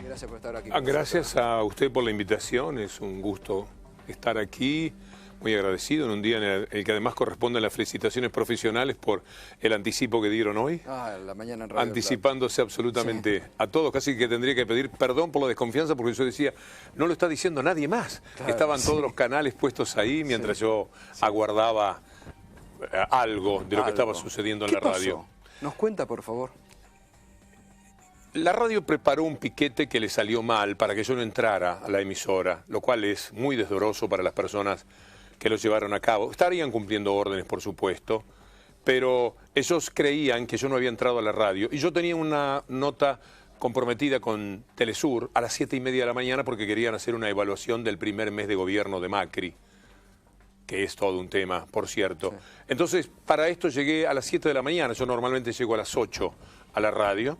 Gracias por estar aquí con Gracias a usted por la invitación, es un gusto estar aquí, muy agradecido en un día en el que además corresponden las felicitaciones profesionales por el anticipo que dieron hoy. la mañana en Radio Anticipándose absolutamente a todos, casi que tendría que pedir perdón por la desconfianza porque yo decía, no lo está diciendo nadie más. Claro, Estaban todos los canales puestos ahí mientras yo aguardaba algo de lo que estaba sucediendo en la radio. ¿Qué pasó? ¿Nos cuenta, por favor? La radio preparó un piquete que le salió mal para que yo no entrara a la emisora, lo cual es muy desdoroso para las personas que lo llevaron a cabo. Estarían cumpliendo órdenes, por supuesto, pero ellos creían que yo no había entrado a la radio y yo tenía una nota comprometida con Telesur a las 7:30 de la mañana porque querían hacer una evaluación del primer mes de gobierno de Macri, que es todo un tema, por cierto. Sí. Entonces, para esto llegué a las 7 de la mañana, yo normalmente llego a las 8 a la radio,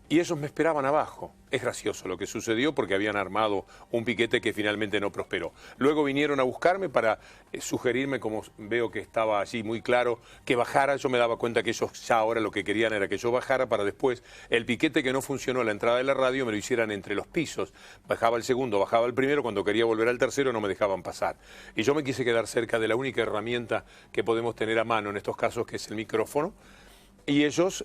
y ellos me esperaban abajo. Es gracioso lo que sucedió porque habían armado un piquete que finalmente no prosperó. Luego vinieron a buscarme para sugerirme, como veo que estaba allí muy claro, que bajara. Yo me daba cuenta que ellos ya ahora lo que querían era que yo bajara para después el piquete que no funcionó a la entrada de la radio me lo hicieran entre los pisos. Bajaba el segundo, bajaba el primero, cuando quería volver al tercero no me dejaban pasar. Y yo me quise quedar cerca de la única herramienta que podemos tener a mano en estos casos, que es el micrófono. Y ellos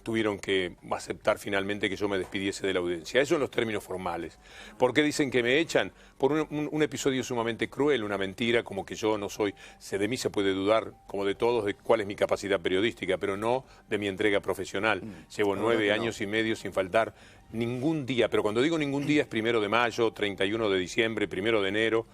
tuvieron que aceptar finalmente que yo me despidiese de la audiencia. Eso en los términos formales. ¿Por qué dicen que me echan? Por un episodio sumamente cruel, una mentira, como que yo no soy... De mí se puede dudar, como de todos, de cuál es mi capacidad periodística, pero no de mi entrega profesional. Llevo 9 años y medio sin faltar ningún día, pero cuando digo ningún día es 1 de mayo, 31 de diciembre, 1 de enero...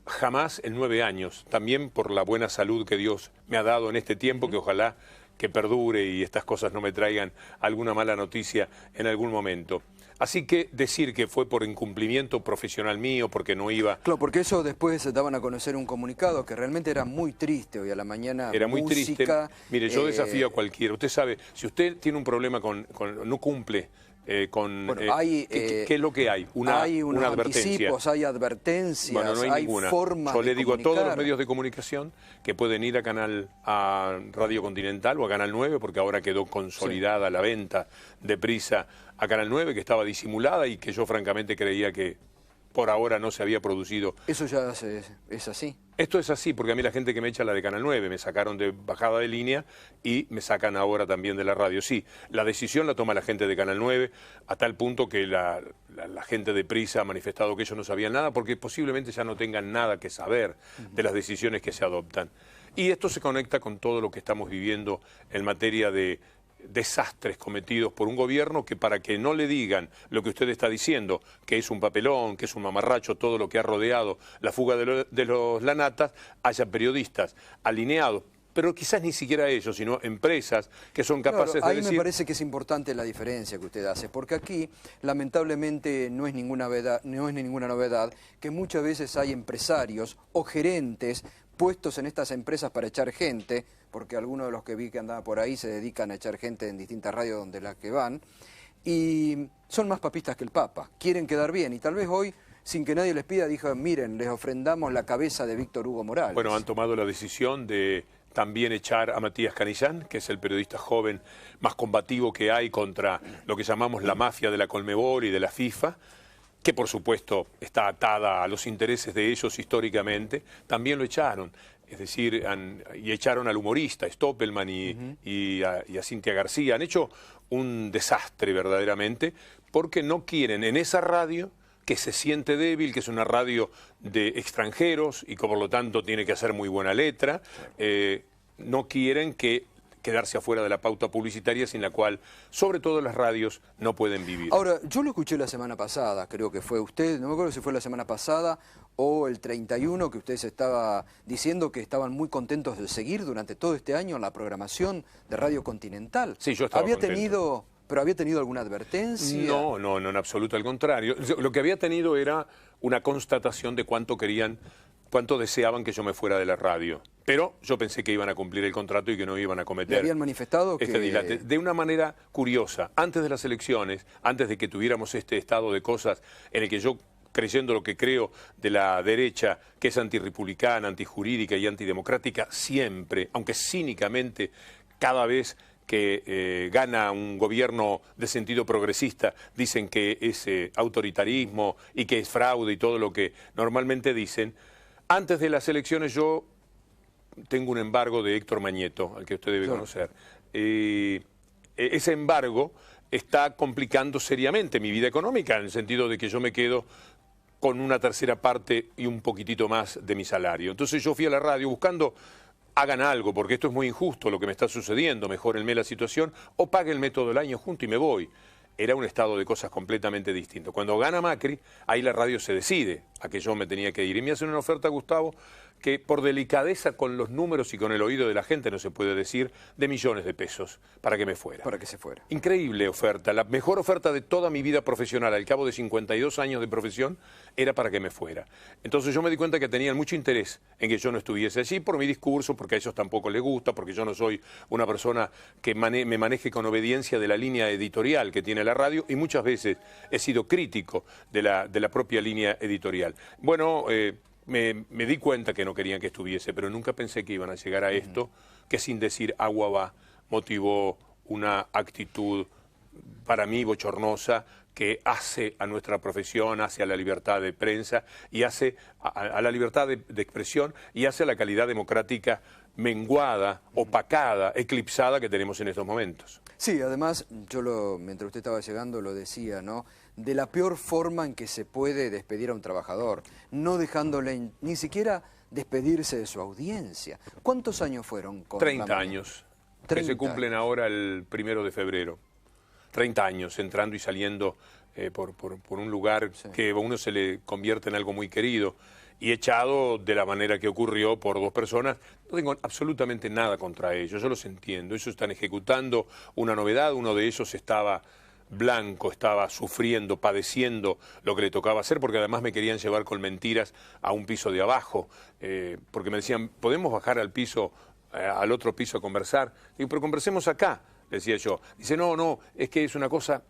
Jamás en 9 años, también por la buena salud que Dios me ha dado en este tiempo, que ojalá que perdure y estas cosas no me traigan alguna mala noticia en algún momento. Así que decir que fue por incumplimiento profesional mío, porque no iba... Claro, porque eso después se daban a conocer un comunicado que realmente era muy triste hoy a la mañana. Era muy triste. Mire, yo desafío a cualquiera. Usted sabe, si usted tiene un problema no cumple... ¿qué es lo que hay? Hay unos advertencia. Anticipos, hay advertencias, bueno, no hay ninguna. Formas Yo de le digo comunicar. a todos los medios de comunicación que pueden ir a Radio Continental o a Canal 9, porque ahora quedó consolidada la venta de Prisa a Canal 9, que estaba disimulada y que yo francamente creía que por ahora no se había producido. ¿Eso ya es así? Esto es así, porque a mí la gente que me echa la de Canal 9, me sacaron de bajada de línea y me sacan ahora también de la radio. Sí, la decisión la toma la gente de Canal 9, a tal punto que la gente de Prisa ha manifestado que ellos no sabían nada, porque posiblemente ya no tengan nada que saber de las decisiones que se adoptan. Y esto se conecta con todo lo que estamos viviendo en materia de desastres cometidos por un gobierno que, para que no le digan lo que usted está diciendo, que es un papelón, que es un mamarracho, todo lo que ha rodeado la fuga de los lanatas, haya periodistas alineados, pero quizás ni siquiera ellos, sino empresas que son capaces de decir... Ahí me parece que es importante la diferencia que usted hace, porque aquí lamentablemente no es ninguna novedad que muchas veces hay empresarios o gerentes puestos en estas empresas para echar gente, porque algunos de los que vi que andaban por ahí se dedican a echar gente en distintas radios donde las que van, y son más papistas que el Papa, quieren quedar bien, y tal vez hoy, sin que nadie les pida, dijo, miren, les ofrendamos la cabeza de Víctor Hugo Morales. Bueno, han tomado la decisión de también echar a Matías Canillán, que es el periodista joven más combativo que hay contra lo que llamamos la mafia de la Conmebol y de la FIFA, que por supuesto está atada a los intereses de ellos históricamente. También lo echaron, es decir, y echaron al humorista Stoppelman y a Cintia García. Han hecho un desastre verdaderamente, porque no quieren en esa radio, que se siente débil, que es una radio de extranjeros y que por lo tanto tiene que hacer muy buena letra, no quieren quedarse afuera de la pauta publicitaria sin la cual, sobre todo las radios, no pueden vivir. Ahora, yo lo escuché la semana pasada, creo que fue usted, no me acuerdo si fue la semana pasada o el 31, que usted se estaba diciendo que estaban muy contentos de seguir durante todo este año en la programación de Radio Continental. Sí, yo estaba contento. ¿Pero había tenido alguna advertencia? No, en absoluto, al contrario. Lo que había tenido era una constatación de cuánto deseaban que yo me fuera de la radio. Pero yo pensé que iban a cumplir el contrato y que no iban a cometer... ¿Le habían manifestado este dilate? De una manera curiosa. Antes de las elecciones, antes de que tuviéramos este estado de cosas en el que yo, creyendo lo que creo de la derecha, que es antirrepublicana, antijurídica y antidemocrática, siempre, aunque cínicamente, cada vez que gana un gobierno de sentido progresista, dicen que es autoritarismo y que es fraude y todo lo que normalmente dicen. Antes de las elecciones yo tengo un embargo de Héctor Mañeto, al que usted debe conocer. Ese embargo está complicando seriamente mi vida económica, en el sentido de que yo me quedo con una tercera parte y un poquitito más de mi salario. Entonces yo fui a la radio buscando, hagan algo, porque esto es muy injusto lo que me está sucediendo, mejórenme la situación, o páguenme todo el año junto y me voy. Era un estado de cosas completamente distinto. Cuando gana Macri, ahí la radio se decide a que yo me tenía que ir. Y me hacen una oferta, Gustavo, que por delicadeza con los números y con el oído de la gente, no se puede decir, de millones de pesos para que me fuera. Para que se fuera. Increíble oferta, la mejor oferta de toda mi vida profesional, al cabo de 52 años de profesión, era para que me fuera. Entonces yo me di cuenta que tenían mucho interés en que yo no estuviese allí por mi discurso, porque a ellos tampoco les gusta, porque yo no soy una persona que me maneje con obediencia de la línea editorial que tiene la radio, y muchas veces he sido crítico de la propia línea editorial. Bueno, me di cuenta que no querían que estuviese, pero nunca pensé que iban a llegar a esto, que sin decir agua va, motivó una actitud para mí bochornosa que hace a nuestra profesión, hace a la libertad de prensa y hace a la libertad de expresión y hace a la calidad democrática menguada, opacada, eclipsada que tenemos en estos momentos. Sí, además, mientras usted estaba llegando lo decía, ¿no? De la peor forma en que se puede despedir a un trabajador, no dejándole ni siquiera despedirse de su audiencia. ¿Cuántos años fueron? 30 años, que se cumplen ahora el 1 de febrero. 30 años entrando y saliendo por un lugar que a uno se le convierte en algo muy querido y echado de la manera que ocurrió por dos personas. No tengo absolutamente nada contra ellos, yo los entiendo. Ellos están ejecutando una novedad, uno de ellos estaba blanco, estaba sufriendo, padeciendo lo que le tocaba hacer, porque además me querían llevar con mentiras a un piso de abajo, porque me decían, ¿podemos bajar al piso, al otro piso a conversar? Digo, pero conversemos acá, decía yo. Dice, no, es que es una cosa...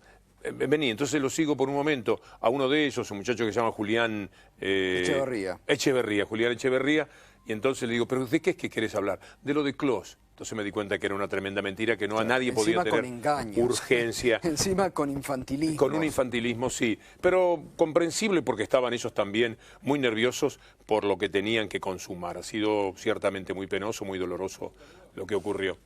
Vení, entonces lo sigo por un momento a uno de ellos, un muchacho que se llama Julián Julián Echeverría, y entonces le digo, ¿pero de qué es que querés hablar? De lo de Clos. Entonces me di cuenta que era una tremenda mentira, que no a nadie podía tener urgencia. Encima con infantilismo. Con un infantilismo, sí, pero comprensible porque estaban ellos también muy nerviosos por lo que tenían que consumar. Ha sido ciertamente muy penoso, muy doloroso lo que ocurrió.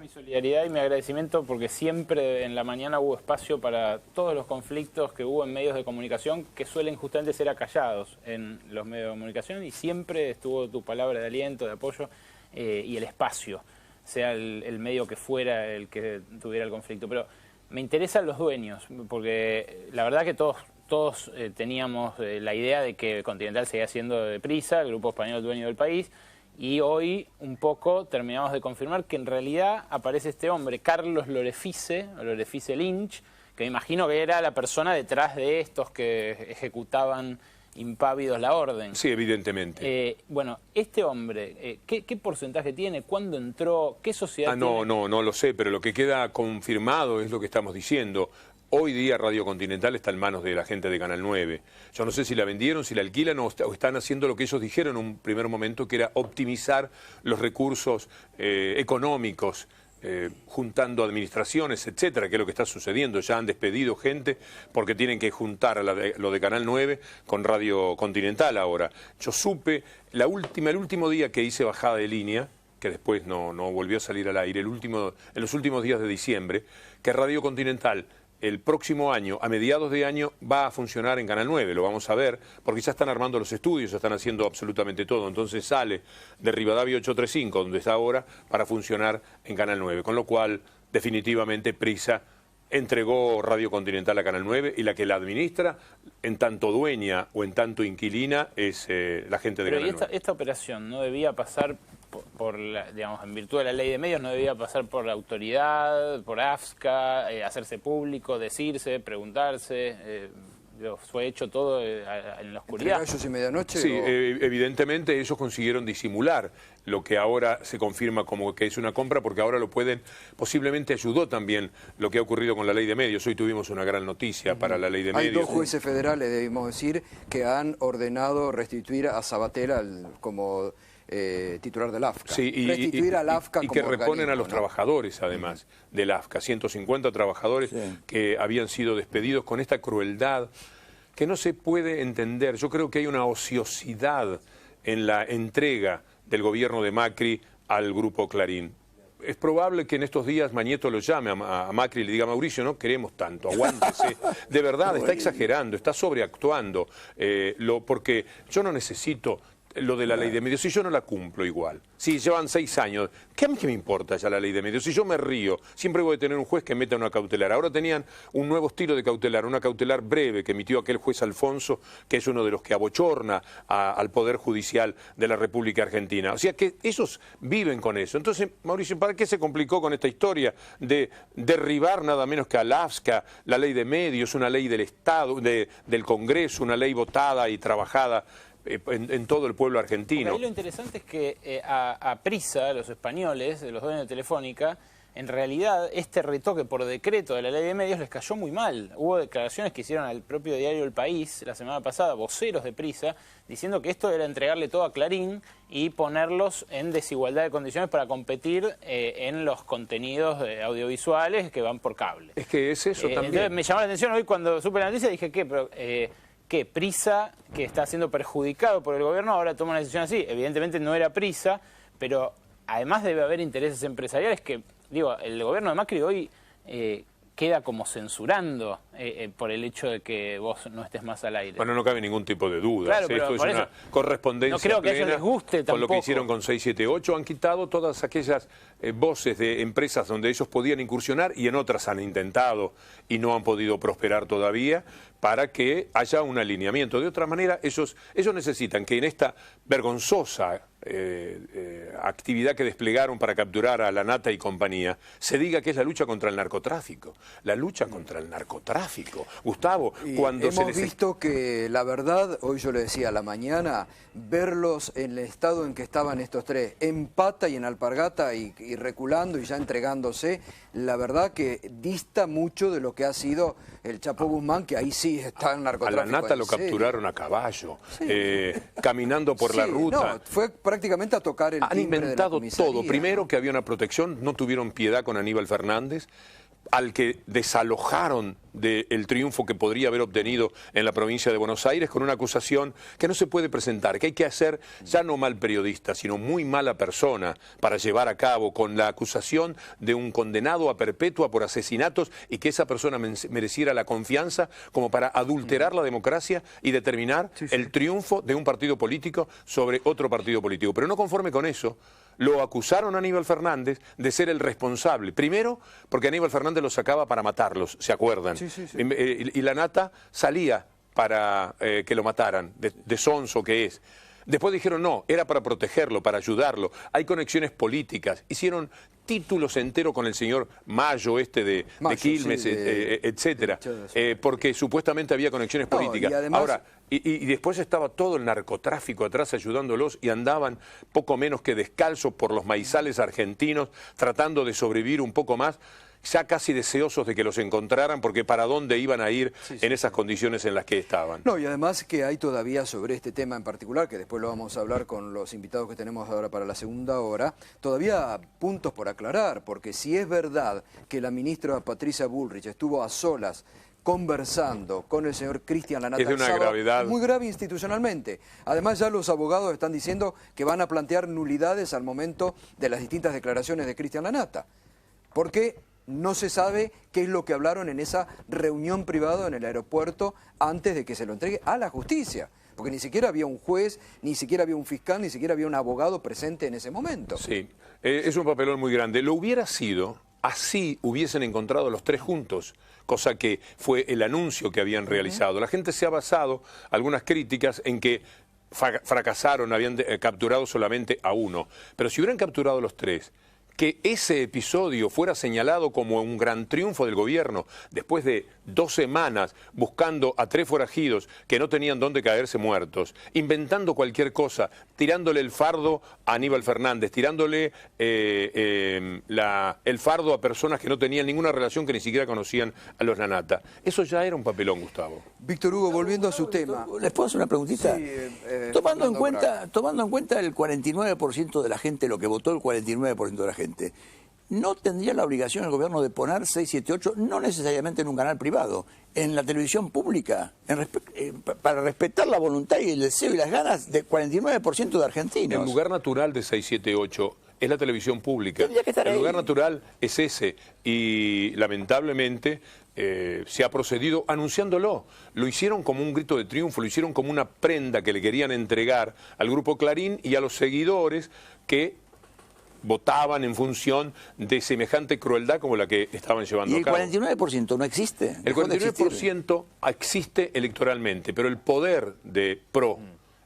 Mi solidaridad y mi agradecimiento porque siempre en la mañana hubo espacio para todos los conflictos que hubo en medios de comunicación que suelen justamente ser acallados en los medios de comunicación, y siempre estuvo tu palabra de aliento, de apoyo y el espacio, sea el medio que fuera el que tuviera el conflicto. Pero me interesan los dueños, porque la verdad que todos teníamos la idea de que Continental seguía siendo de Prisa, el grupo español dueño del país. Y hoy un poco terminamos de confirmar que en realidad aparece este hombre, Carlos Lorefice Lynch, que me imagino que era la persona detrás de estos que ejecutaban impávidos la orden. Sí, evidentemente. Bueno, este hombre, ¿qué porcentaje tiene? ¿Cuándo entró? ¿Qué sociedad tiene? No lo sé, pero lo que queda confirmado es lo que estamos diciendo. Hoy día Radio Continental está en manos de la gente de Canal 9. Yo no sé si la vendieron, si la alquilan o están haciendo lo que ellos dijeron en un primer momento, que era optimizar los recursos económicos, juntando administraciones, etcétera, que es lo que está sucediendo. Ya han despedido gente porque tienen que juntar a lo de Canal 9 con Radio Continental ahora. Yo supe, el último día que hice bajada de línea, que después no volvió a salir al aire, en los últimos días de diciembre, que Radio Continental el próximo año, a mediados de año, va a funcionar en Canal 9, lo vamos a ver, porque ya están armando los estudios, ya están haciendo absolutamente todo, entonces sale de Rivadavia 835, donde está ahora, para funcionar en Canal 9, con lo cual, definitivamente, Prisa entregó Radio Continental a Canal 9 y la que la administra, en tanto dueña o en tanto inquilina, es la gente de Canal 9. Esta operación no debía pasar digamos, en virtud de la ley de medios, no debía pasar por la autoridad, por AFSCA, hacerse público, decirse, preguntarse, fue hecho todo en la oscuridad. ¿Entre gallos y medianoche? Sí, evidentemente ellos consiguieron disimular lo que ahora se confirma como que es una compra, porque ahora lo pueden, posiblemente ayudó también lo que ha ocurrido con la ley de medios. Hoy tuvimos una gran noticia para la ley de medios. Hay dos jueces federales, debemos decir, que han ordenado restituir a Sabater como titular del AFCA. Sí, restituir al AFCA y como que reponen organismo, a los trabajadores, además, del AFCA. 150 trabajadores que habían sido despedidos con esta crueldad que no se puede entender. Yo creo que hay una ociosidad en la entrega del gobierno de Macri al Grupo Clarín. Es probable que en estos días Mañeto lo llame a Macri y le diga: Mauricio, no queremos tanto, aguántese. De verdad, está exagerando, está sobreactuando, porque yo no necesito lo de la ley de medios, si yo no la cumplo igual. Si llevan 6 años, ¿qué a mí qué me importa ya la ley de medios? Si yo me río, siempre voy a tener un juez que meta una cautelar. Ahora tenían un nuevo estilo de cautelar, una cautelar breve que emitió aquel juez Alfonso, que es uno de los que abochorna al Poder Judicial de la República Argentina. O sea que ellos viven con eso. Entonces, Mauricio, ¿para qué se complicó con esta historia de derribar nada menos que al AFCA, la ley de medios, una ley del Estado, del Congreso, una ley votada y trabajada en todo el pueblo argentino? Ahí lo interesante es que a Prisa, los españoles, los dueños de Telefónica, en realidad este retoque por decreto de la ley de medios les cayó muy mal. Hubo declaraciones que hicieron al propio diario El País la semana pasada, voceros de Prisa, diciendo que esto era entregarle todo a Clarín y ponerlos en desigualdad de condiciones para competir en los contenidos audiovisuales que van por cable. Es que es eso también. Entonces me llamó la atención hoy cuando supe la noticia, dije, ¿qué? Pero, que Prisa, que está siendo perjudicado por el gobierno, ahora toma una decisión así. Evidentemente no era Prisa, pero además debe haber intereses empresariales que, digo, el gobierno de Macri hoy queda como censurando por el hecho de que vos no estés más al aire. Bueno, no cabe ningún tipo de duda. Claro, esto es una correspondencia no creo que a ellos plena les guste con tampoco. lo que hicieron con 678. Han quitado todas aquellas voces de empresas donde ellos podían incursionar y en otras han intentado y no han podido prosperar todavía, para que haya un alineamiento. De otra manera, ellos necesitan que en esta vergonzosa actividad que desplegaron para capturar a La Nata y compañía, se diga que es la lucha contra el narcotráfico. La lucha contra el narcotráfico. Gustavo, cuando hemos visto que la verdad, hoy yo le decía a la mañana, verlos en el estado en que estaban estos tres, en Pata y en Alpargata y reculando y ya entregándose, la verdad que dista mucho de lo que ha sido el Chapo Guzmán, que ahí sí está el narcotráfico. A La Nata lo capturaron a caballo, caminando por la ruta. No, fue prácticamente a tocar el timbre de la inventado comisaría, todo. Primero, que había una protección, no tuvieron piedad con Aníbal Fernández, al que desalojaron del triunfo que podría haber obtenido en la provincia de Buenos Aires con una acusación que no se puede presentar, que hay que hacer ya no mal periodista, sino muy mala persona para llevar a cabo, con la acusación de un condenado a perpetua por asesinatos y que esa persona mereciera la confianza como para adulterar la democracia y determinar el triunfo de un partido político sobre otro partido político. Pero no conforme con eso, lo acusaron a Aníbal Fernández de ser el responsable. Primero, porque Aníbal Fernández lo sacaba para matarlos, ¿se acuerdan? Y La Nata salía para que lo mataran, de sonso que es. Después dijeron no, era para protegerlo, para ayudarlo. Hay conexiones políticas. Hicieron títulos enteros con el señor Mayo, de Quilmes, etcétera, porque supuestamente había conexiones políticas. Y además... Ahora, y después estaba todo el narcotráfico atrás ayudándolos y andaban poco menos que descalzos por los maizales argentinos, tratando de sobrevivir un poco más, ya casi deseosos de que los encontraran, porque para dónde iban a ir en esas condiciones en las que estaban. No, y además que hay todavía sobre este tema en particular, que después lo vamos a hablar con los invitados que tenemos ahora para la segunda hora, todavía puntos por aclarar, porque si es verdad que la ministra Patricia Bullrich estuvo a solas conversando con el señor Cristian La Nata, es de una gravedad muy grave institucionalmente. Además ya los abogados están diciendo que van a plantear nulidades al momento de las distintas declaraciones de Cristian La Nata, porque no se sabe qué es lo que hablaron en esa reunión privada en el aeropuerto antes de que se lo entregue a la justicia. Porque ni siquiera había un juez, ni siquiera había un fiscal, ni siquiera había un abogado presente en ese momento. Sí, es un papelón muy grande. Lo hubiera sido, así hubiesen encontrado los tres juntos, cosa que fue el anuncio que habían realizado. La gente se ha basado, algunas críticas, en que fracasaron, habían capturado solamente a uno. Pero si hubieran capturado los tres, que ese episodio fuera señalado como un gran triunfo del gobierno, después de 2 semanas buscando a 3 forajidos que no tenían dónde caerse muertos, inventando cualquier cosa, tirándole el fardo a Aníbal Fernández, tirándole el fardo a personas que no tenían ninguna relación, que ni siquiera conocían a los Lanata. Eso ya era un papelón, Gustavo. Víctor Hugo, volviendo a su tema. ¿Les puedo hacer una preguntita? Sí, tomando en cuenta el 49% de la gente, lo que votó el 49% de la gente, ¿no tendría la obligación el gobierno de poner 678, no necesariamente en un canal privado, en la televisión pública, para respetar la voluntad y el deseo y las ganas del 49% de argentinos? El lugar natural de 678 es la televisión pública. Tendría que estar El ahí. lugar natural es ese, y lamentablemente se ha procedido anunciándolo. Lo hicieron como un grito de triunfo, lo hicieron como una prenda que le querían entregar al Grupo Clarín y a los seguidores que votaban en función de semejante crueldad como la que estaban llevando ¿Y a cabo. el 49% no existe? El 49% existe electoralmente, pero el poder de PRO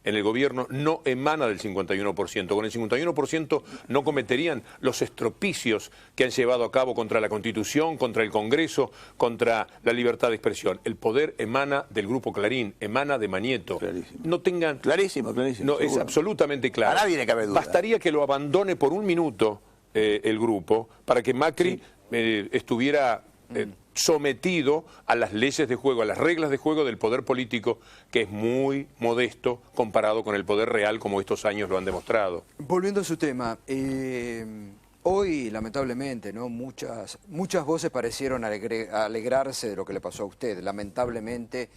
en el gobierno no emana del 51%. Con el 51% no cometerían los estropicios que han llevado a cabo contra la Constitución, contra el Congreso, contra la libertad de expresión. El poder emana del Grupo Clarín, emana de Manieto. Clarísimo. No tengan... Clarísimo. No, es seguro. absolutamente claro. A nadie le cabe duda. Bastaría que lo abandone por un minuto el grupo para que Macri estuviera sometido a las leyes de juego, a las reglas de juego del poder político, que es muy modesto comparado con el poder real, como estos años lo han demostrado. Volviendo a su tema, hoy lamentablemente, ¿no? muchas voces parecieron alegrarse de lo que le pasó a usted, lamentablemente,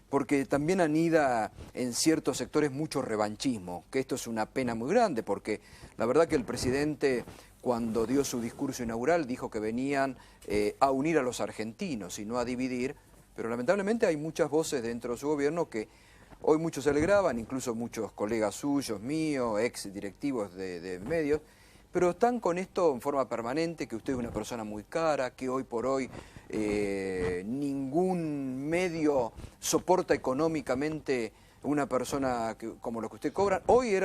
porque también anida en ciertos sectores mucho revanchismo, que esto es una pena muy grande, porque la verdad que el presidente, cuando dio su discurso inaugural, dijo que venían a unir a los argentinos y no a dividir, pero lamentablemente hay muchas voces dentro de su gobierno que hoy muchos se alegraban, incluso muchos colegas suyos, míos, ex directivos de medios, pero están con esto en forma permanente, que usted es una persona muy cara, que hoy por hoy ningún medio soporta económicamente una persona como lo que usted cobra. Hoy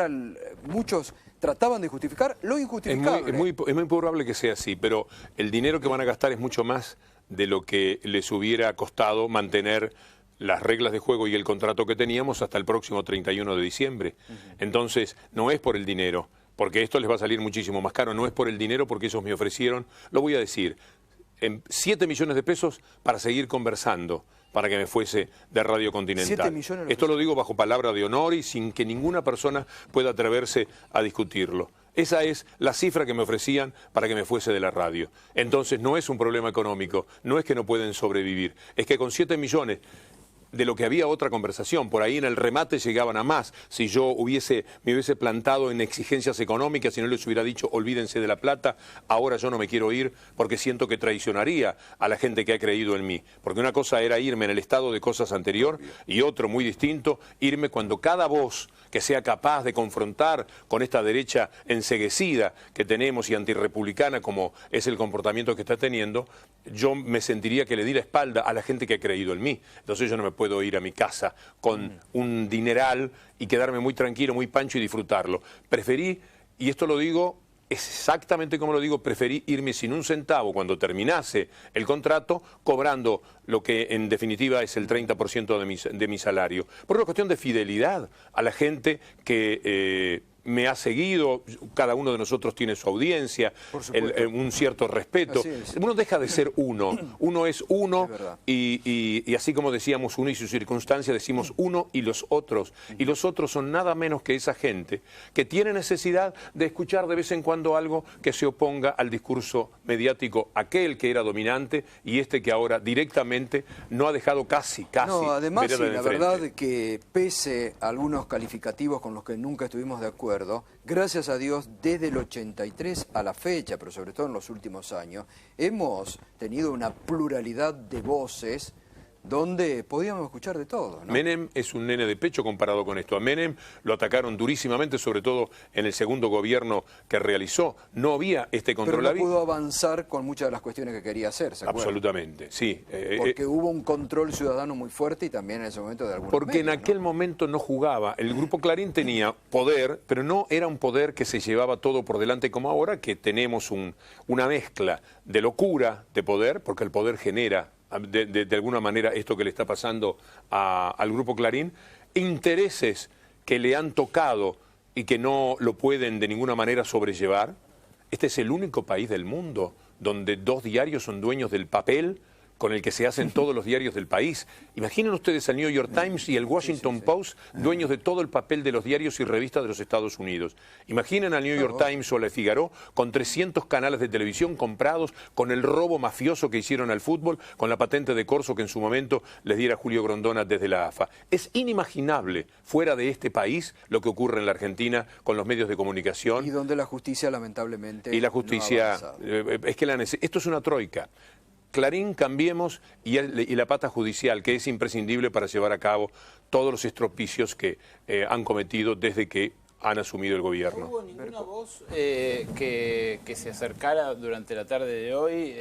muchos trataban de justificar lo injustificable. Es muy probable que sea así, pero el dinero que van a gastar es mucho más de lo que les hubiera costado mantener las reglas de juego y el contrato que teníamos hasta el próximo 31 de diciembre. Entonces, no es por el dinero, porque esto les va a salir muchísimo más caro. No es por el dinero, porque ellos me ofrecieron, lo voy a decir, 7 millones de pesos para seguir conversando, para que me fuese de Radio Continental. 7 millones. Esto lo digo bajo palabra de honor y sin que ninguna persona pueda atreverse a discutirlo. Esa es la cifra que me ofrecían para que me fuese de la radio. Entonces no es un problema económico, no es que no pueden sobrevivir, es que con 7 millones... de lo que había otra conversación, por ahí en el remate llegaban a más. Si yo me hubiese plantado en exigencias económicas y no les hubiera dicho olvídense de la plata, ahora yo no me quiero ir porque siento que traicionaría a la gente que ha creído en mí. Porque una cosa era irme en el estado de cosas anterior y otro muy distinto, irme cuando cada voz que sea capaz de confrontar con esta derecha enceguecida que tenemos y antirrepublicana como es el comportamiento que está teniendo, yo me sentiría que le di la espalda a la gente que ha creído en mí. Entonces yo no me puedo ir a mi casa con un dineral y quedarme muy tranquilo, muy pancho y disfrutarlo. Preferí, y esto lo digo exactamente como lo digo, preferí irme sin un centavo cuando terminase el contrato, cobrando lo que en definitiva es el 30% de mi salario. Por una cuestión de fidelidad a la gente que... me ha seguido, cada uno de nosotros tiene su audiencia, un cierto respeto. Uno deja de ser uno es uno y así como decíamos uno y su circunstancia, decimos uno y los otros. Y los otros son nada menos que esa gente que tiene necesidad de escuchar de vez en cuando algo que se oponga al discurso mediático, aquel que era dominante y este que ahora directamente no ha dejado casi No, además, vereda de la frente. verdad que pese a algunos calificativos con los que nunca estuvimos de acuerdo, gracias a Dios, desde el 83 a la fecha, pero sobre todo en los últimos años, hemos tenido una pluralidad de voces donde podíamos escuchar de todo, ¿no? Menem es un nene de pecho comparado con esto. A Menem lo atacaron durísimamente, sobre todo en el segundo gobierno que realizó. No había este control. Pero no pudo avanzar con muchas de las cuestiones que quería hacer, ¿se acuerdan? Absolutamente, sí. Porque hubo un control ciudadano muy fuerte y también en ese momento de algunos Porque medios, en aquel ¿no? momento no jugaba. El Grupo Clarín tenía poder, pero no era un poder que se llevaba todo por delante como ahora, que tenemos una mezcla de locura de poder, porque el poder genera de alguna manera esto que le está pasando al Grupo Clarín, intereses que le han tocado y que no lo pueden de ninguna manera sobrellevar. Este es el único país del mundo donde 2 diarios son dueños del papel con el que se hacen todos los diarios del país. Imaginen ustedes al New York Times y el Washington Post, dueños de todo el papel de los diarios y revistas de los Estados Unidos. Imaginen al New York Times o Le Figaro con 300 canales de televisión comprados, con el robo mafioso que hicieron al fútbol, con la patente de corso que en su momento les diera Julio Grondona desde la AFA. Es inimaginable fuera de este país lo que ocurre en la Argentina con los medios de comunicación. Y donde la justicia lamentablemente Y la justicia, no ha es que esto es una troika. Clarín, Cambiemos y la pata judicial, que es imprescindible para llevar a cabo todos los estropicios que han cometido desde que han asumido el gobierno. ¿No hubo ninguna voz que se acercara durante la tarde de hoy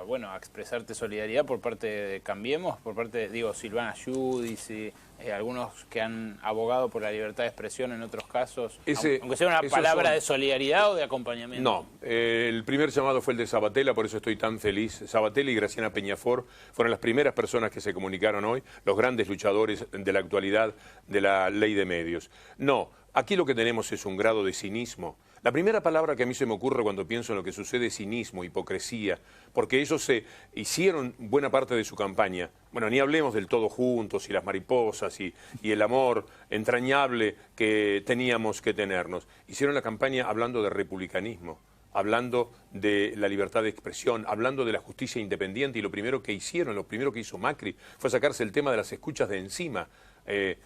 bueno, a expresarte solidaridad por parte de Cambiemos, por parte de, Silvana Giudici, algunos que han abogado por la libertad de expresión en otros casos, aunque sea una palabra de solidaridad o de acompañamiento? No, el primer llamado fue el de Sabatella, por eso estoy tan feliz. Sabatella y Graciana Peñafort fueron las primeras personas que se comunicaron hoy, los grandes luchadores de la actualidad de la ley de medios. No, aquí lo que tenemos es un grado de cinismo. La primera palabra que a mí se me ocurre cuando pienso en lo que sucede es cinismo, hipocresía, porque ellos se hicieron buena parte de su campaña. Bueno, ni hablemos del Todos Juntos y las mariposas y el amor entrañable que teníamos que tenernos. Hicieron la campaña hablando de republicanismo, hablando de la libertad de expresión, hablando de la justicia independiente, y lo primero que hizo Macri fue sacarse el tema de las escuchas de encima,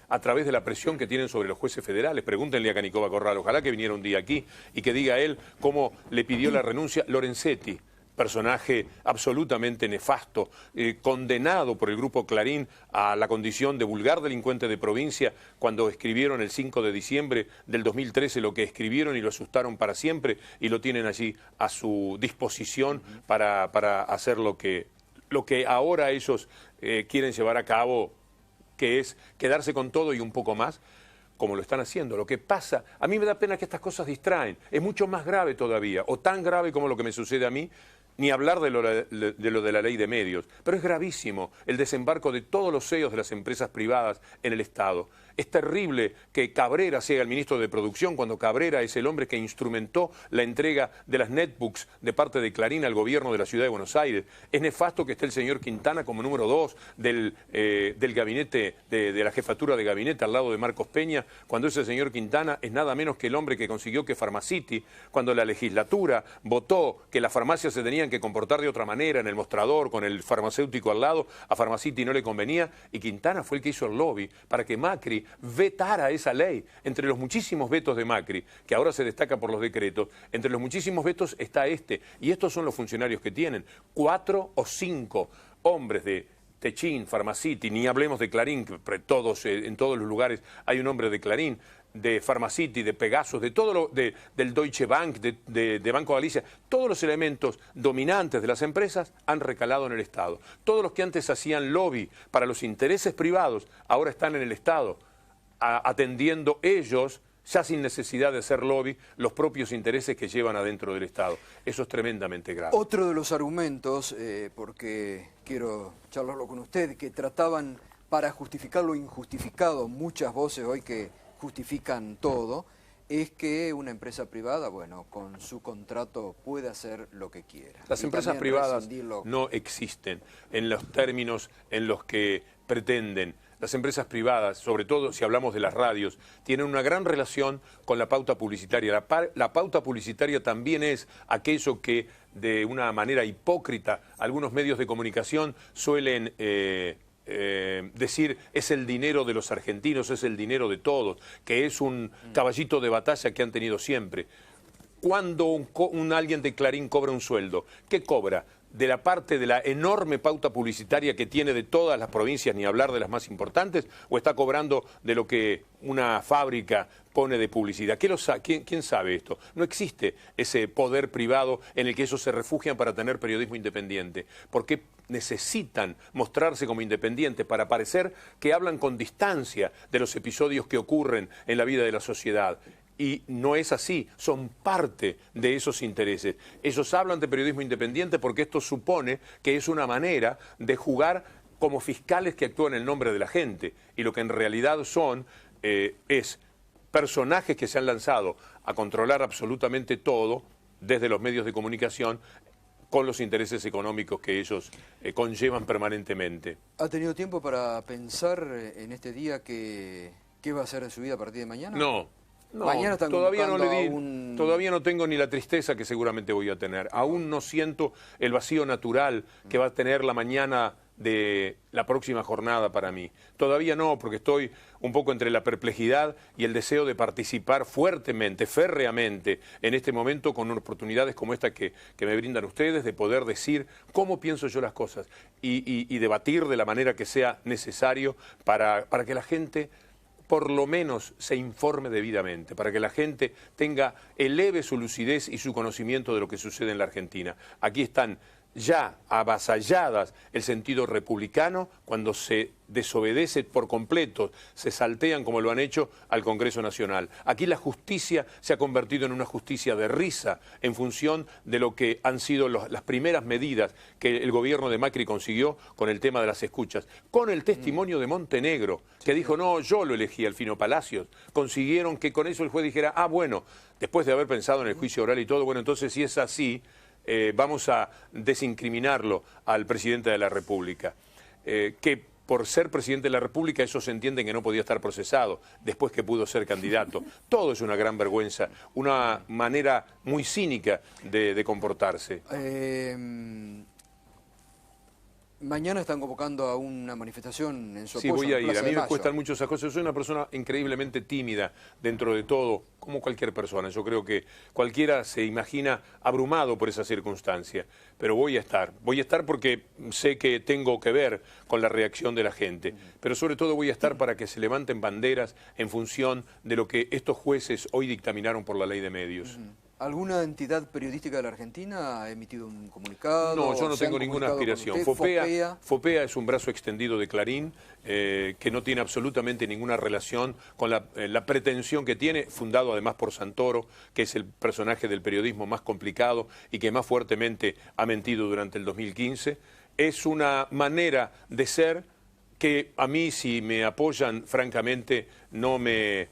a través de la presión que tienen sobre los jueces federales. Pregúntenle a Canicova Corral, ojalá que viniera un día aquí y que diga él cómo le pidió la renuncia Lorenzetti, personaje absolutamente nefasto, condenado por el Grupo Clarín a la condición de vulgar delincuente de provincia, cuando escribieron el 5 de diciembre del 2013 lo que escribieron y lo asustaron para siempre, y lo tienen allí a su disposición para hacer lo que ahora ellos quieren llevar a cabo, que es quedarse con todo y un poco más, como lo están haciendo. Lo que pasa, a mí me da pena que estas cosas distraen, es mucho más grave todavía, o tan grave como lo que me sucede a mí, ni hablar de lo de la ley de medios, pero es gravísimo el desembarco de todos los CEOs de las empresas privadas en el Estado. Es terrible que Cabrera sea el ministro de Producción, cuando Cabrera es el hombre que instrumentó la entrega de las netbooks de parte de Clarín al gobierno de la Ciudad de Buenos Aires. Es nefasto que esté el señor Quintana como número 2 del gabinete, de la jefatura de gabinete al lado de Marcos Peña, cuando ese señor Quintana es nada menos que el hombre que consiguió que Pharmacity, cuando la legislatura votó que las farmacias se tenían que comportar de otra manera en el mostrador, con el farmacéutico al lado, a Pharmacity no le convenía, y Quintana fue el que hizo el lobby para que Macri vetara esa ley. Entre los muchísimos vetos de Macri, que ahora se destaca por los decretos, entre los muchísimos vetos está este, y estos son los funcionarios que tienen, 4 o 5 hombres de Techin, Pharmacity, ni hablemos de Clarín, que en todos los lugares hay un hombre de Clarín, de Pharmacity, de Pegasus, de todo del Deutsche Bank, de Banco Galicia, todos los elementos dominantes de las empresas han recalado en el Estado. Todos los que antes hacían lobby para los intereses privados ahora están en el Estado, atendiendo ellos, ya sin necesidad de hacer lobby, los propios intereses que llevan adentro del Estado. Eso es tremendamente grave. Otro de los argumentos, porque quiero charlarlo con usted, que trataban para justificar lo injustificado, muchas voces hoy que justifican todo, es que una empresa privada, bueno, con su contrato puede hacer lo que quiera. Las empresas privadas no existen en los términos en los que pretenden. Las empresas privadas, sobre todo si hablamos de las radios, tienen una gran relación con la pauta publicitaria. La pauta publicitaria también es aquello que de una manera hipócrita algunos medios de comunicación suelen decir es el dinero de los argentinos, es el dinero de todos, que es un caballito de batalla que han tenido siempre. Cuando alguien de Clarín cobra un sueldo, ¿qué cobra? de la parte de la enorme pauta publicitaria que tiene de todas las provincias, ni hablar de las más importantes, o está cobrando de lo que una fábrica pone de publicidad? ¿Quién sabe esto? No existe ese poder privado en el que ellos se refugian para tener periodismo independiente. ¿Por qué necesitan mostrarse como independientes? Para parecer que hablan con distancia de los episodios que ocurren en la vida de la sociedad. Y no es así, son parte de esos intereses. Ellos hablan de periodismo independiente porque esto supone que es una manera de jugar como fiscales que actúan en el nombre de la gente. Y lo que en realidad son es personajes que se han lanzado a controlar absolutamente todo desde los medios de comunicación con los intereses económicos que ellos conllevan permanentemente. ¿Ha tenido tiempo para pensar en este día qué va a hacer de su vida a partir de mañana? No, Mañana están todavía no le di, un... todavía no tengo ni la tristeza que seguramente voy a tener. Aún no siento el vacío natural que va a tener la mañana de la próxima jornada para mí. Todavía no, porque estoy un poco entre la perplejidad y el deseo de participar fuertemente, férreamente, en este momento con oportunidades como esta que me brindan ustedes, de poder decir cómo pienso yo las cosas y debatir de la manera que sea necesario para que la gente por lo menos se informe debidamente, para que la gente eleve su lucidez y su conocimiento de lo que sucede en la Argentina. Aquí están ya avasalladas el sentido republicano cuando se desobedece por completo, se saltean como lo han hecho al Congreso Nacional. Aquí la justicia se ha convertido en una justicia de risa en función de lo que han sido las primeras medidas que el gobierno de Macri consiguió con el tema de las escuchas. Con el testimonio de Montenegro, que dijo, no, yo lo elegí, Alfino Palacios, consiguieron que con eso el juez dijera, ah, bueno, después de haber pensado en el juicio oral y todo, bueno, entonces si es así, vamos a desincriminarlo al presidente de la República, que por ser presidente de la República eso se entiende que no podía estar procesado después que pudo ser candidato. Todo es una gran vergüenza, una manera muy cínica de comportarse. Mañana están convocando a una manifestación en su apoyo. Sí, voy a ir. A mí me Mayo. cuestan mucho esas cosas. Yo soy una persona increíblemente tímida dentro de todo, como cualquier persona. Yo creo que cualquiera se imagina abrumado por esa circunstancia. Pero voy a estar. Voy a estar porque sé que tengo que ver con la reacción de la gente. Pero sobre todo voy a estar para que se levanten banderas en función de lo que estos jueces hoy dictaminaron por la ley de medios. ¿Alguna entidad periodística de la Argentina ha emitido un comunicado? No, yo no tengo ninguna aspiración. FOPEA es un brazo extendido de Clarín que no tiene absolutamente ninguna relación con la pretensión que tiene, fundado además por Santoro, que es el personaje del periodismo más complicado y que más fuertemente ha mentido durante el 2015. Es una manera de ser que a mí, si me apoyan, francamente, no me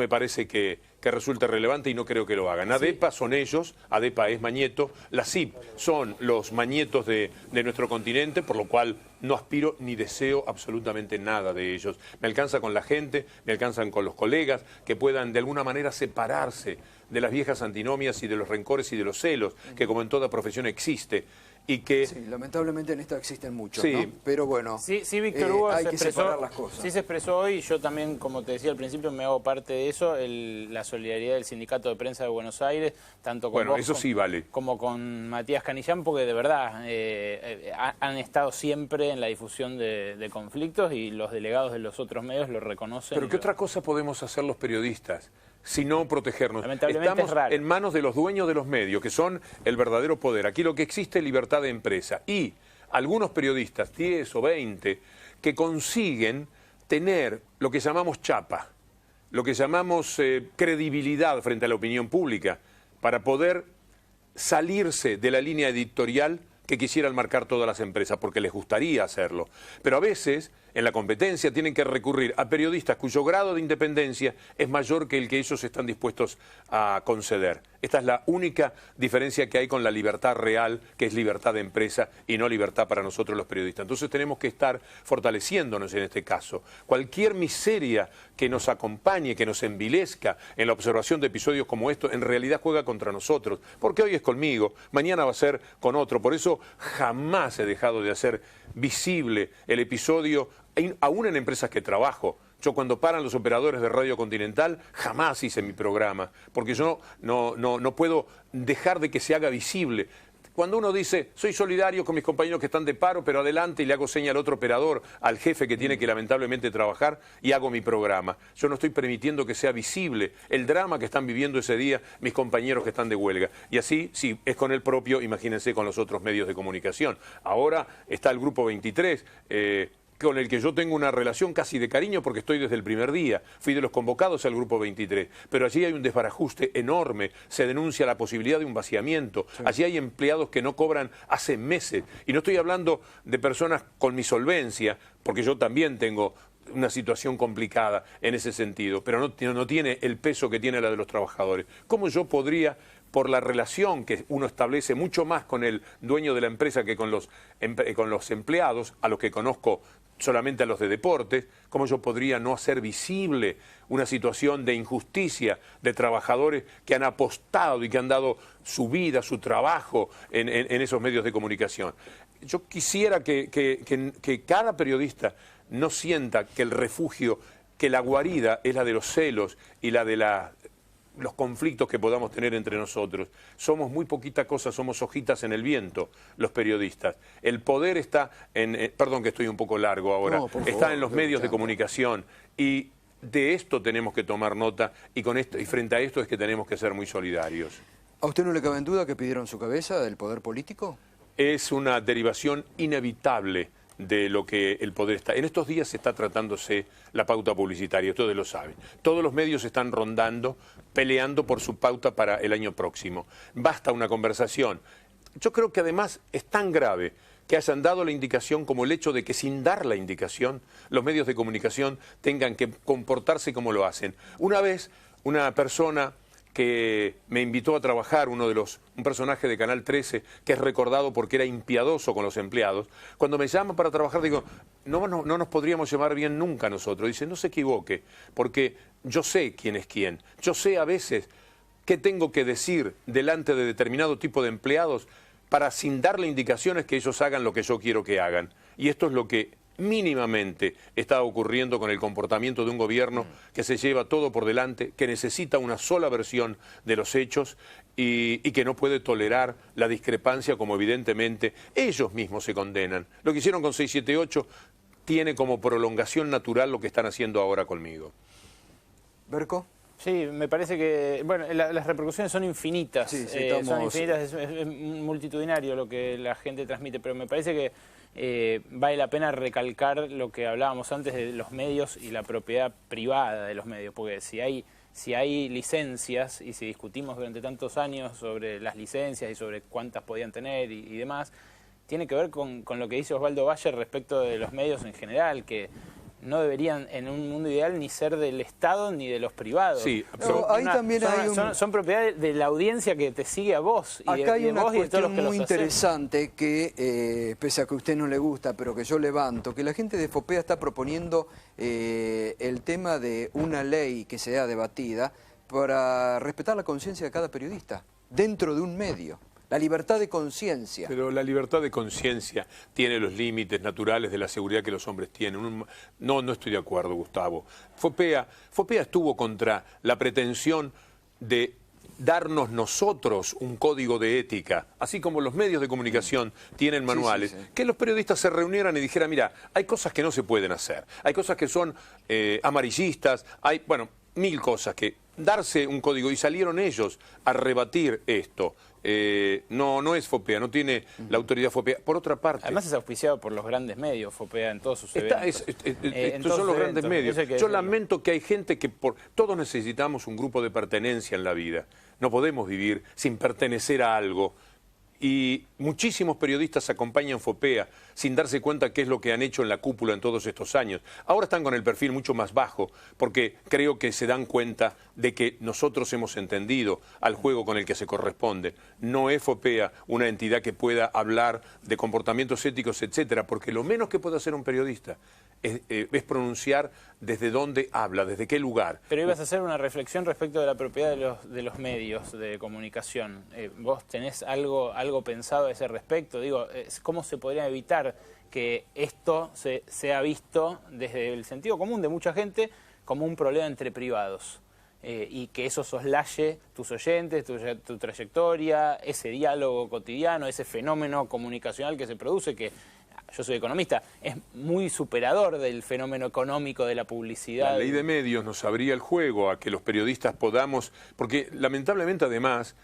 parece que resulte relevante y no creo que lo hagan. ADEPA son ellos, ADEPA es Mañeto, la CIP son los Mañetos de nuestro continente, por lo cual no aspiro ni deseo absolutamente nada de ellos. Me alcanza con la gente, me alcanzan con los colegas, que puedan de alguna manera separarse de las viejas antinomias y de los rencores y de los celos, que como en toda profesión existe. Y que... Sí, lamentablemente en esta existen muchos, sí, ¿no? Pero bueno, sí, Víctor Hugo hay que separar las cosas. Sí se expresó hoy, yo también, como te decía al principio, me hago parte de eso, la solidaridad del Sindicato de Prensa de Buenos Aires, tanto con vos, eso sí vale, como con Matías Canillán, porque de verdad han estado siempre en la difusión de conflictos y los delegados de los otros medios lo reconocen. Pero ¿qué otra cosa podemos hacer los periodistas? Sino protegernos. Lamentablemente Estamos es raro. en manos de los dueños de los medios, que son el verdadero poder. Aquí lo que existe es libertad de empresa. Y algunos periodistas, 10 o 20, que consiguen tener lo que llamamos chapa, lo que llamamos credibilidad frente a la opinión pública, para poder salirse de la línea editorial que quisieran marcar todas las empresas, porque les gustaría hacerlo. Pero a veces, en la competencia, tienen que recurrir a periodistas cuyo grado de independencia es mayor que el que ellos están dispuestos a conceder. Esta es la única diferencia que hay con la libertad real, que es libertad de empresa y no libertad para nosotros los periodistas. Entonces tenemos que estar fortaleciéndonos en este caso. Cualquier miseria que nos acompañe, que nos envilezca en la observación de episodios como estos, en realidad juega contra nosotros. Porque hoy es conmigo, mañana va a ser con otro. Por eso jamás he dejado de hacer visible el episodio, aún en empresas que trabajo. Yo cuando paran los operadores de Radio Continental jamás hice mi programa, porque yo no puedo dejar de que se haga visible. Cuando uno dice, soy solidario con mis compañeros que están de paro, pero adelante, y le hago señal al otro operador, al jefe que tiene que lamentablemente trabajar, y hago mi programa. Yo no estoy permitiendo que sea visible el drama que están viviendo ese día mis compañeros que están de huelga. Y así, si es con el propio, imagínense con los otros medios de comunicación. Ahora está el Grupo 23, con el que yo tengo una relación casi de cariño porque estoy desde el primer día. Fui de los convocados al Grupo 23. Pero allí hay un desbarajuste enorme. Se denuncia la posibilidad de un vaciamiento. Sí. Allí hay empleados que no cobran hace meses. Y no estoy hablando de personas con mi solvencia, porque yo también tengo una situación complicada en ese sentido, pero no tiene el peso que tiene la de los trabajadores. ¿Cómo yo podría, por la relación que uno establece mucho más con el dueño de la empresa que con los empleados, a los que conozco solamente a los de deportes, cómo yo podría no hacer visible una situación de injusticia de trabajadores que han apostado y que han dado su vida, su trabajo en esos medios de comunicación? Yo quisiera que cada periodista no sienta que el refugio, que la guarida es la de los celos y la de los conflictos que podamos tener entre nosotros. Somos muy poquita cosa, somos hojitas en el viento, los periodistas. El poder está perdón que estoy un poco largo ahora, no, está en los medios de comunicación, y de esto tenemos que tomar nota, y frente a esto es que tenemos que ser muy solidarios. ¿A usted no le cabe en duda que pidieron su cabeza del poder político? Es una derivación inevitable de lo que el poder está. En estos días se está tratándose la pauta publicitaria, ustedes lo saben. Todos los medios están rondando, peleando por su pauta para el año próximo. Basta una conversación. Yo creo que además es tan grave que hayan dado la indicación como el hecho de que sin dar la indicación los medios de comunicación tengan que comportarse como lo hacen. Una vez una persona que me invitó a trabajar, un personaje de Canal 13, que es recordado porque era impiadoso con los empleados, cuando me llama para trabajar digo, no nos podríamos llevar bien nunca nosotros. Dice, no se equivoque, porque yo sé quién es quién. Yo sé a veces qué tengo que decir delante de determinado tipo de empleados para, sin darle indicaciones, que ellos hagan lo que yo quiero que hagan. Y esto es lo que mínimamente está ocurriendo con el comportamiento de un gobierno que se lleva todo por delante, que necesita una sola versión de los hechos y que no puede tolerar la discrepancia, como evidentemente ellos mismos se condenan. Lo que hicieron con 678 tiene como prolongación natural lo que están haciendo ahora conmigo. ¿Berco? Sí, me parece que bueno, las repercusiones son infinitas, sí, son infinitas, es multitudinario lo que la gente transmite, pero me parece que vale la pena recalcar lo que hablábamos antes de los medios y la propiedad privada de los medios, porque si hay licencias, y si discutimos durante tantos años sobre las licencias y sobre cuántas podían tener y demás, tiene que ver con lo que dice Osvaldo Bayer respecto de los medios en general, que no deberían en un mundo ideal ni ser del Estado ni de los privados. Sí, son propiedades de la audiencia que te sigue a vos. Y acá hay una cuestión muy interesante que, pese a que a usted no le gusta, pero que yo levanto, que la gente de FOPEA está proponiendo el tema de una ley que sea debatida para respetar la conciencia de cada periodista dentro de un medio. La libertad de conciencia. Pero la libertad de conciencia tiene los límites naturales de la seguridad que los hombres tienen. No estoy de acuerdo, Gustavo. FOPEA estuvo contra la pretensión de darnos nosotros un código de ética, así como los medios de comunicación tienen manuales, que los periodistas se reunieran y dijeran, mira, hay cosas que no se pueden hacer, hay cosas que son amarillistas, hay, bueno, mil cosas que darse un código, y salieron ellos a rebatir esto. No es FOPEA, no tiene la autoridad FOPEA. Por otra parte... Además es auspiciado por los grandes medios, FOPEA, en todos sus eventos. Estos son los grandes medios. Yo lamento que hay gente que... Todos necesitamos un grupo de pertenencia en la vida. No podemos vivir sin pertenecer a algo. Y muchísimos periodistas acompañan FOPEA sin darse cuenta qué es lo que han hecho en la cúpula en todos estos años. Ahora están con el perfil mucho más bajo, porque creo que se dan cuenta de que nosotros hemos entendido al juego con el que se corresponde. No es FOPEA una entidad que pueda hablar de comportamientos éticos, etcétera, porque lo menos que puede hacer un periodista es pronunciar desde dónde habla, desde qué lugar. Pero ibas a hacer una reflexión respecto de la propiedad de los medios de comunicación. ¿Vos tenés algo pensado a ese respecto? Digo, ¿cómo se podría evitar que esto sea visto desde el sentido común de mucha gente como un problema entre privados? y que eso soslaye tus oyentes, tu trayectoria, ese diálogo cotidiano, ese fenómeno comunicacional que se produce, que yo soy economista, es muy superador del fenómeno económico de la publicidad. La ley de medios nos abría el juego a que los periodistas podamos, porque lamentablemente además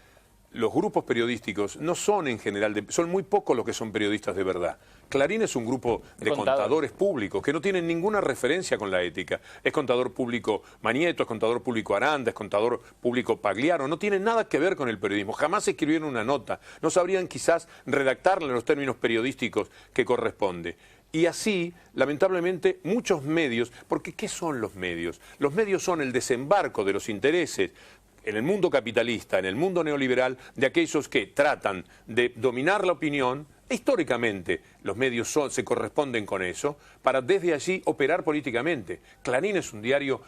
los grupos periodísticos no son en general, son muy pocos los que son periodistas de verdad. Clarín es un grupo de contadores públicos que no tienen ninguna referencia con la ética. Es contador público Manieto, es contador público Aranda, es contador público Pagliaro, no tienen nada que ver con el periodismo. Jamás escribieron una nota, no sabrían quizás redactarla en los términos periodísticos que corresponde. Y así, lamentablemente, muchos medios, porque ¿qué son los medios? Los medios son el desembarco de los intereses en el mundo capitalista, en el mundo neoliberal, de aquellos que tratan de dominar la opinión. Históricamente los medios se corresponden con eso, para desde allí operar políticamente. Clarín es un diario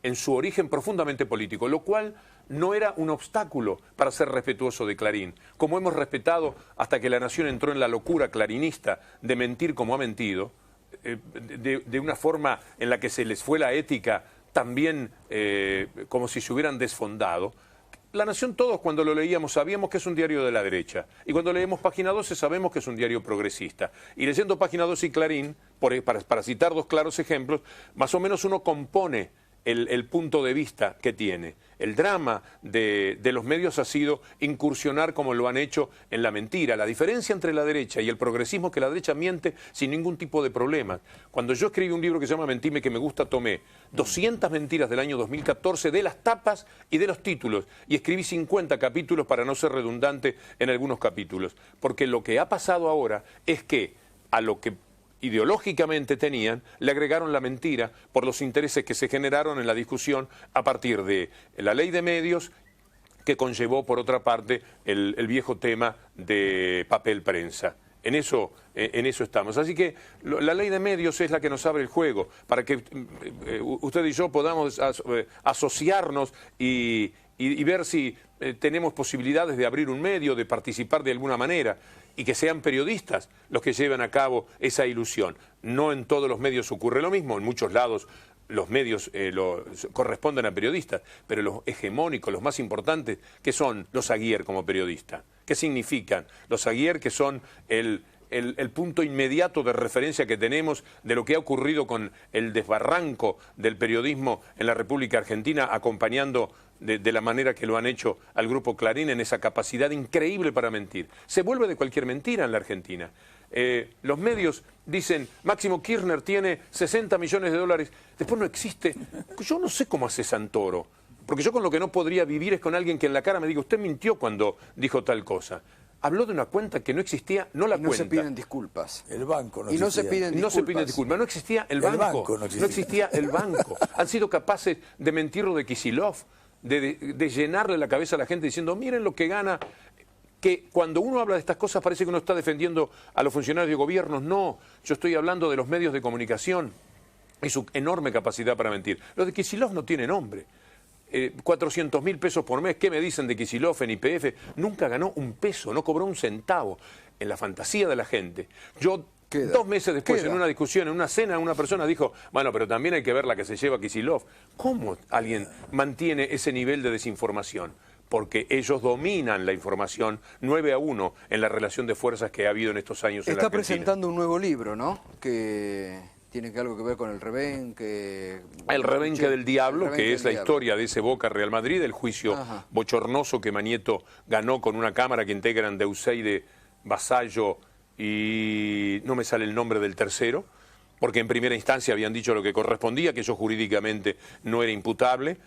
en su origen profundamente político, lo cual no era un obstáculo para ser respetuoso de Clarín, como hemos respetado hasta que la nación entró en la locura clarinista de mentir como ha mentido, de una forma en la que se les fue la ética también como si se hubieran desfondado. La Nación, todos cuando lo leíamos sabíamos que es un diario de la derecha, y cuando leemos Página 12 sabemos que es un diario progresista. Y leyendo Página 12 y Clarín, para citar dos claros ejemplos, más o menos uno compone el punto de vista que tiene. El drama de los medios ha sido incursionar como lo han hecho en la mentira. La diferencia entre la derecha y el progresismo es que la derecha miente sin ningún tipo de problema. Cuando yo escribí un libro que se llama Mentime que me gusta, tomé 200 mentiras del año 2014 de las tapas y de los títulos, y escribí 50 capítulos para no ser redundante en algunos capítulos. Porque lo que ha pasado ahora es que a lo que ideológicamente tenían, le agregaron la mentira por los intereses que se generaron en la discusión a partir de la ley de medios, que conllevó, por otra parte, el viejo tema de papel prensa. En eso estamos. Así que la ley de medios es la que nos abre el juego, para que usted y yo podamos asociarnos y ver si tenemos posibilidades de abrir un medio, de participar de alguna manera, y que sean periodistas los que lleven a cabo esa ilusión. No en todos los medios ocurre lo mismo, en muchos lados los medios corresponden a periodistas, pero los hegemónicos, los más importantes, ¿qué son los Aguiar como periodista? ¿Qué significan? Los Aguiar, que son el punto inmediato de referencia que tenemos de lo que ha ocurrido con el desbarranco del periodismo en la República Argentina, acompañando de la manera que lo han hecho al Grupo Clarín en esa capacidad increíble para mentir. Se vuelve de cualquier mentira en la Argentina. Los medios dicen, Máximo Kirchner tiene 60 millones de dólares, después no existe. Yo no sé cómo hace Santoro, porque yo con lo que no podría vivir es con alguien que en la cara me diga, usted mintió cuando dijo tal cosa. Habló de una cuenta que no existía, no la cuenta. No se piden disculpas. El banco no existía. Y no se piden disculpas. No se piden disculpas. No existía el banco. No existía el banco. Han sido capaces de mentirlo de Kicillof, de llenarle la cabeza a la gente diciendo, miren lo que gana. Que cuando uno habla de estas cosas parece que uno está defendiendo a los funcionarios de gobiernos. No, yo estoy hablando de los medios de comunicación y su enorme capacidad para mentir. Lo de Kicillof no tiene nombre. 400.000 pesos por mes, ¿qué me dicen de Kicillof en YPF? Nunca ganó un peso, no cobró un centavo. En la fantasía de la gente. Yo, 2 meses después, en una discusión, en una cena, una persona dijo, bueno, pero también hay que ver la que se lleva Kicillof. ¿Cómo alguien mantiene ese nivel de desinformación? Porque ellos dominan la información 9-1 en la relación de fuerzas que ha habido en estos años en la Argentina. Está presentando un nuevo libro, ¿no? Que tiene algo que ver con el rebenque. El rebenque del diablo, que es la historia de ese Boca Real Madrid, el juicio bochornoso que Manieto ganó con una cámara que integran Deuseide, Vasallo y no me sale el nombre del tercero, porque en primera instancia habían dicho lo que correspondía, que eso jurídicamente no era imputable.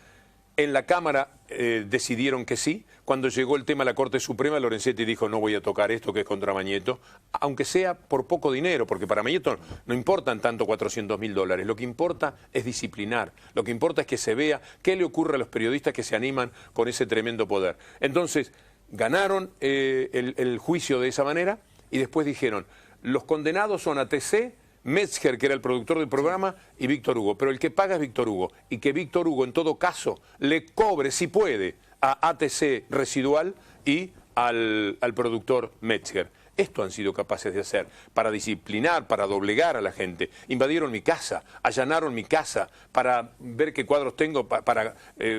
En la Cámara decidieron que sí. Cuando llegó el tema a la Corte Suprema, Lorenzetti dijo, no voy a tocar esto que es contra Manieto, aunque sea por poco dinero, porque para Manieto no importan tanto 400.000 dólares. Lo que importa es disciplinar. Lo que importa es que se vea qué le ocurre a los periodistas que se animan con ese tremendo poder. Entonces, ganaron el juicio de esa manera y después dijeron, los condenados son ATC, Metzger, que era el productor del programa, y Víctor Hugo. Pero el que paga es Víctor Hugo. Y que Víctor Hugo, en todo caso, le cobre, si puede, a ATC Residual y al productor Metzger. Esto han sido capaces de hacer, para disciplinar, para doblegar a la gente. Invadieron mi casa, allanaron mi casa para ver qué cuadros tengo, para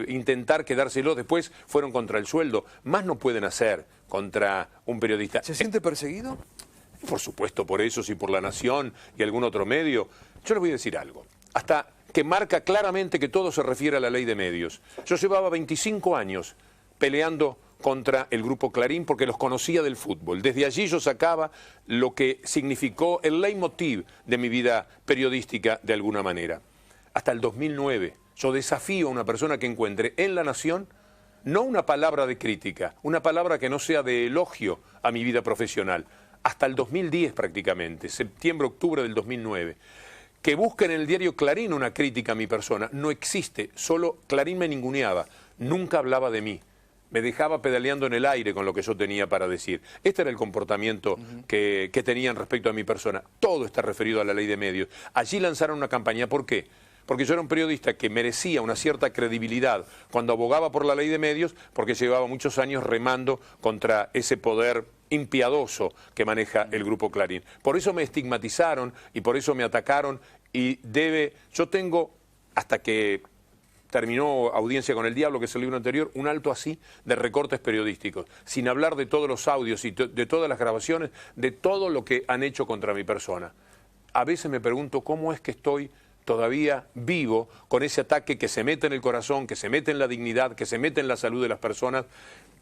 intentar quedárselos. Después fueron contra el sueldo. Más no pueden hacer contra un periodista. ¿Se siente perseguido? Por supuesto, por eso, y por La Nación y algún otro medio. Yo les voy a decir algo. Hasta que marca claramente que todo se refiere a la ley de medios. Yo llevaba 25 años peleando contra el Grupo Clarín porque los conocía del fútbol. Desde allí yo sacaba lo que significó el leitmotiv de mi vida periodística de alguna manera. Hasta el 2009 yo desafío a una persona que encuentre en La Nación no una palabra de crítica, una palabra que no sea de elogio a mi vida profesional. Hasta el 2010 prácticamente, septiembre, octubre del 2009. Que busquen en el diario Clarín una crítica a mi persona. No existe, solo Clarín me ninguneaba, nunca hablaba de mí. Me dejaba pedaleando en el aire con lo que yo tenía para decir. Este era el comportamiento que tenían respecto a mi persona. Todo está referido a la ley de medios. Allí lanzaron una campaña. ¿Por qué? Porque yo era un periodista que merecía una cierta credibilidad cuando abogaba por la ley de medios, porque llevaba muchos años remando contra ese poder impiadoso que maneja el Grupo Clarín. Por eso me estigmatizaron y por eso me atacaron y yo tengo, hasta que terminó Audiencia con el Diablo, que es el libro anterior, un alto así de recortes periodísticos, sin hablar de todos los audios y de todas las grabaciones, de todo lo que han hecho contra mi persona. A veces me pregunto cómo es que estoy todavía vivo con ese ataque que se mete en el corazón, que se mete en la dignidad, que se mete en la salud de las personas,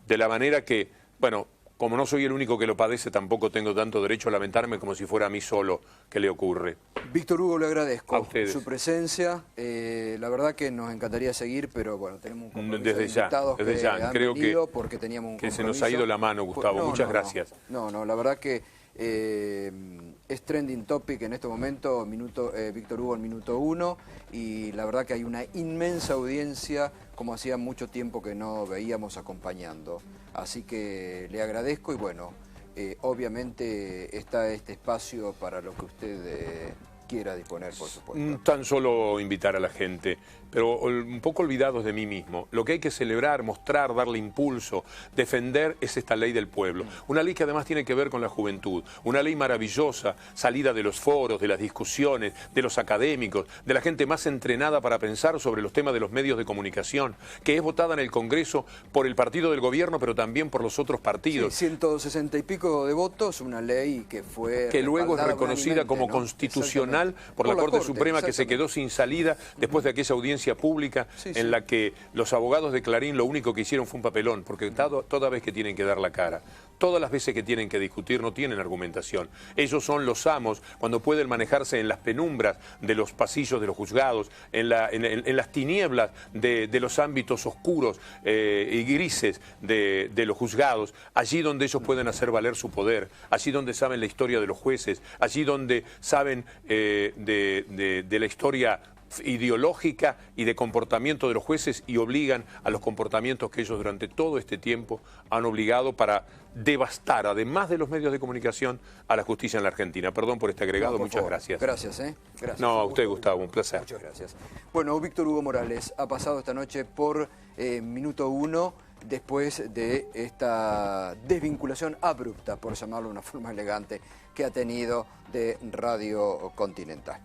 de la manera que, bueno, como no soy el único que lo padece, tampoco tengo tanto derecho a lamentarme como si fuera a mí solo que le ocurre. Víctor Hugo, le agradezco A ustedes. su presencia. La verdad que nos encantaría seguir, pero bueno, tenemos un compromiso Desde de ya, invitados desde que ya. han Creo venido porque teníamos un que se nos compromiso. ha ido la mano, Gustavo. Muchas gracias. No, la verdad que es trending topic en este momento, Víctor Hugo en minuto 1, y la verdad que hay una inmensa audiencia, como hacía mucho tiempo que no veíamos acompañando. Así que le agradezco y bueno, obviamente está este espacio para lo que usted quiera disponer, por supuesto. Tan solo invitar a la gente, pero un poco olvidados de mí mismo. Lo que hay que celebrar, mostrar, darle impulso, defender es esta ley del pueblo. Una ley que además tiene que ver con la juventud. Una ley maravillosa, salida de los foros, de las discusiones, de los académicos, de la gente más entrenada para pensar sobre los temas de los medios de comunicación, que es votada en el Congreso por el partido del gobierno, pero también por los otros partidos. Sí, 160 y pico de votos, una ley que fue que luego es reconocida como ¿no? constitucional por la Corte Suprema, que se quedó sin salida después de aquella audiencia pública en la que los abogados de Clarín lo único que hicieron fue un papelón, porque toda vez que tienen que dar la cara, todas las veces que tienen que discutir no tienen argumentación. Ellos son los amos cuando pueden manejarse en las penumbras de los pasillos de los juzgados, en las tinieblas de los ámbitos oscuros y grises de los juzgados, allí donde ellos pueden hacer valer su poder, allí donde saben la historia de los jueces, allí donde saben de la historia ideológica y de comportamiento de los jueces y obligan a los comportamientos que ellos durante todo este tiempo han obligado para devastar, además de los medios de comunicación, a la justicia en la Argentina. Perdón por este agregado, No, por muchas favor. gracias. Gracias, Gracias. No, a usted, Gustavo, un placer. Muchas gracias. Bueno, Víctor Hugo Morales ha pasado esta noche por minuto 1 después de esta desvinculación abrupta, por llamarlo de una forma elegante, que ha tenido de Radio Continental.